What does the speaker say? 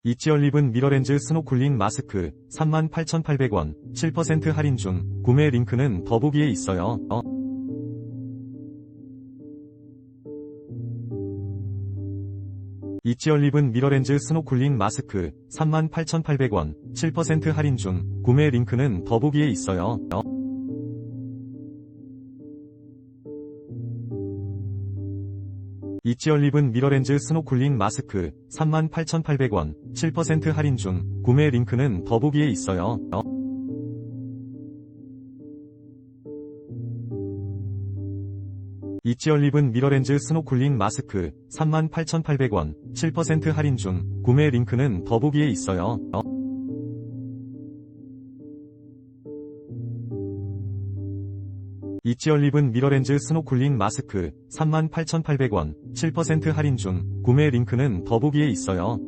이지얼립은 미러렌즈 스노클링 마스크 38,800원 7% 할인 중. 구매 링크는 더보기에 있어요. 이지얼립은 미러렌즈 스노클링 마스크 38,800원 7% 할인 중. 구매 링크는 더보기에 있어요. 이지얼립은 미러렌즈 스노클링 마스크 38,800원 7% 할인 중. 구매 링크는 더보기에 있어요. 이지얼립은 미러렌즈 스노클링 마스크 38,800원 7% 할인 중. 구매 링크는 더보기에 있어요. 이지얼립은 미러렌즈 스노클링 마스크 38,800원 7% 할인 중. 구매 링크는 더보기에 있어요.